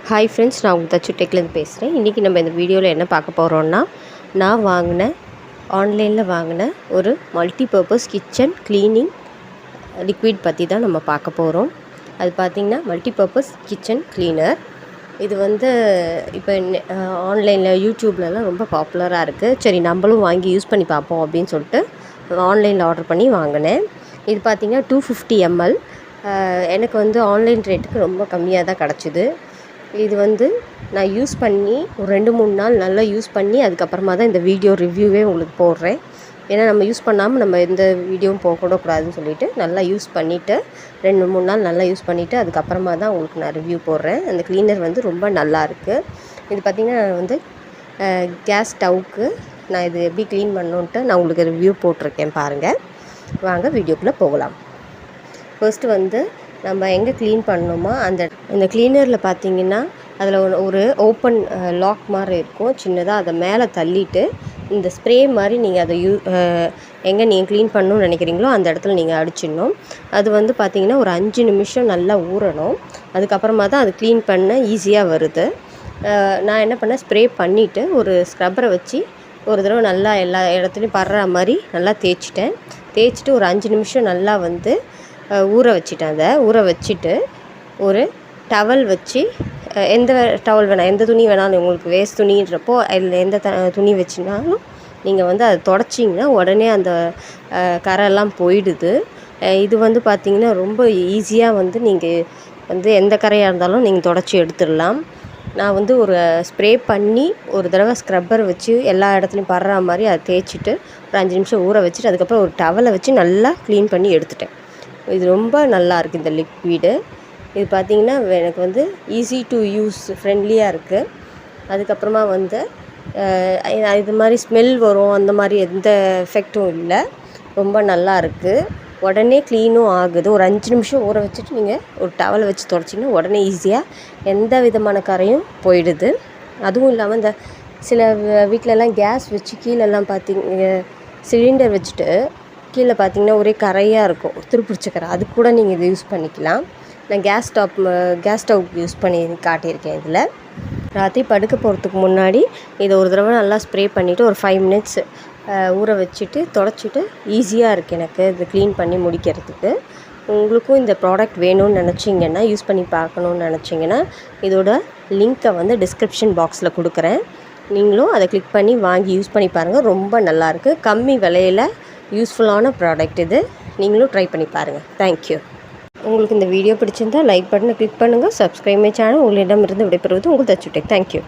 Hi friends, நான் உங்கள் தச்சு டெக்லேருந்து பேசுகிறேன். இன்றைக்கி நம்ம இந்த வீடியோவில் என்ன பார்க்க போகிறோன்னா, நான் ஆன்லைனில் வாங்கின ஒரு மல்டிபர்பஸ் கிச்சன் க்ளீனிங் லிக்விட் பற்றி தான் நம்ம பார்க்க போகிறோம். அது பார்த்திங்கன்னா மல்டிபர்பஸ் கிச்சன் க்ளீனர். இது இப்போ ஆன்லைனில் யூடியூப்லலாம் ரொம்ப பாப்புலராக இருக்குது. சரி, நம்மளும் வாங்கி யூஸ் பண்ணி பார்ப்போம் அப்படின்னு சொல்லிட்டு ஆன்லைனில் ஆர்டர் பண்ணி வாங்கினேன். இது பார்த்திங்கன்னா 250 ml. எனக்கு ஆன்லைன் ரேட்டுக்கு ரொம்ப கம்மியாக தான் கிடச்சிது. இது நான் யூஸ் பண்ணி ஒரு 2-3 நாள் நல்லா யூஸ் பண்ணி அதுக்கப்புறமா தான் இந்த வீடியோ ரிவ்யூவே உங்களுக்கு போடுறேன். ஏன்னா நம்ம யூஸ் பண்ணாமல் நம்ம எந்த வீடியோவும் போகக்கூடாதுன்னு சொல்லிவிட்டு நல்லா யூஸ் பண்ணிவிட்டு 2-3 நாள் நல்லா யூஸ் பண்ணிவிட்டு அதுக்கப்புறமா தான் உங்களுக்கு நான் ரிவ்யூ போடுறேன். அந்த க்ளீனர் ரொம்ப நல்லாயிருக்கு. இது பார்த்திங்கன்னா கேஸ் ஸ்டவ்வுக்கு நான் இது எப்படி க்ளீன் பண்ணணுன்ட்டு நான் உங்களுக்கு ரிவ்யூ போட்டிருக்கேன் பாருங்கள். வாங்க வீடியோக்குள்ளே போகலாம். ஃபர்ஸ்ட்டு நம்ம எங்கே க்ளீன் பண்ணணுமோ இந்த க்ளீனரில் பார்த்திங்கன்னா அதில் ஒரு ஓப்பன் லாக் மாதிரி இருக்கும் சின்னதாக. அதை மேலே தள்ளிட்டு இந்த ஸ்ப்ரே மாதிரி நீங்கள் அதை எங்கே நீங்கள் க்ளீன் பண்ணணும்னு நினைக்கிறீங்களோ அந்த இடத்துல நீங்கள் அடிச்சிடணும். அது பார்த்திங்கன்னா ஒரு 5 நிமிஷம் நல்லா ஊறணும். அதுக்கப்புறமா தான் அது க்ளீன் பண்ண ஈஸியாக வருது. நான் என்ன பண்ணேன், ஸ்ப்ரே பண்ணிவிட்டு ஒரு ஸ்க்ரப்பரை வச்சு ஒரு தடவை நல்லா எல்லா இடத்துலையும் படுற மாதிரி நல்லா தேய்ச்சிட்டு ஒரு 5 நிமிஷம் நல்லா ஊற வச்சுட்டேன். அதை ஊற வச்சுட்டு ஒரு டவல் வச்சு, எந்த டவல் வேணால் எந்த துணி வேணாலும், உங்களுக்கு வேஸ்ட் துணின்றப்போ அதில் எந்த துணி வச்சுனாலும் நீங்கள் அதை தொடச்சிங்கன்னா உடனே அந்த கரையெல்லாம் போயிடுது. இது பார்த்திங்கன்னா ரொம்ப ஈஸியாக நீங்கள் எந்த கரையாக இருந்தாலும் நீங்கள் தொடச்சி எடுத்துடலாம். நான் ஒரு ஸ்ப்ரே பண்ணி ஒரு தடவை ஸ்க்ரப்பர் வச்சு எல்லா இடத்துலையும் படுற மாதிரி அதை தேய்ச்சிட்டு ஒரு 5 நிமிஷம் ஊற வச்சுட்டு அதுக்கப்புறம் ஒரு டவலை வச்சு நல்லா க்ளீன் பண்ணி எடுத்துட்டேன். இது ரொம்ப நல்லாயிருக்கு இந்த லிக்விடு. இது பார்த்திங்கன்னா எனக்கு ஈஸி டு யூஸ், ஃப்ரெண்ட்லியாக இருக்குது. அதுக்கப்புறமா இது மாதிரி ஸ்மெல் வரும் அந்த மாதிரி எந்த எஃபெக்டும் இல்லை. ரொம்ப நல்லா இருக்குது. உடனே க்ளீனும் ஆகுது. ஒரு 5 நிமிஷம் ஊற வச்சுட்டு நீங்கள் ஒரு டவலை வச்சு தொடச்சிங்கன்னா உடனே ஈஸியாக எந்த விதமான கரையும் போயிடுது. அதுவும் இல்லாமல் இந்த சில வீட்டிலலாம் கேஸ் வச்சு கீழெல்லாம் சிலிண்டர் வச்சுட்டு கீழே பார்த்திங்கன்னா ஒரே கரையாக இருக்கும், துருப்பிடிச்ச கரை. அது கூட நீங்கள் இதை யூஸ் பண்ணிக்கலாம். நான் கேஸ் ஸ்டவ்க்கு யூஸ் பண்ணி காட்டியிருக்கேன். இதில் ராத்திரி படுக்க போகிறதுக்கு முன்னாடி இதை ஒரு தடவை நல்லா ஸ்ப்ரே பண்ணிவிட்டு ஒரு 5 மினிட்ஸ் ஊற வச்சுட்டு தொடச்சிட்டு ஈஸியாக இருக்குது எனக்கு இது க்ளீன் பண்ணி முடிக்கிறதுக்கு. உங்களுக்கும் இந்த ப்ராடக்ட் வேணும்னு நினச்சிங்கன்னா, யூஸ் பண்ணி பார்க்கணுன்னு நினச்சிங்கன்னா இதோட லிங்க்கை டிஸ்கிரிப்ஷன் பாக்ஸில் கொடுக்குறேன். நீங்களும் அதை கிளிக் பண்ணி வாங்கி யூஸ் பண்ணி பாருங்கள். ரொம்ப நல்லாயிருக்கு. கம்மி விலையில் யூஸ்ஃபுல்லான ப்ராடக்ட் இது. நீங்களும் ட்ரை பண்ணி பாருங்கள். தேங்க்யூ. உங்களுக்கு இந்த வீடியோ பிடிச்சிருந்தால் லைக் பட்டனை கிளிக் பண்ணுங்கள். Subscribe my channel. உங்களிடமிருந்து விடைபெறுவது உங்கள் தச்சு டெக். தேங்க்யூ.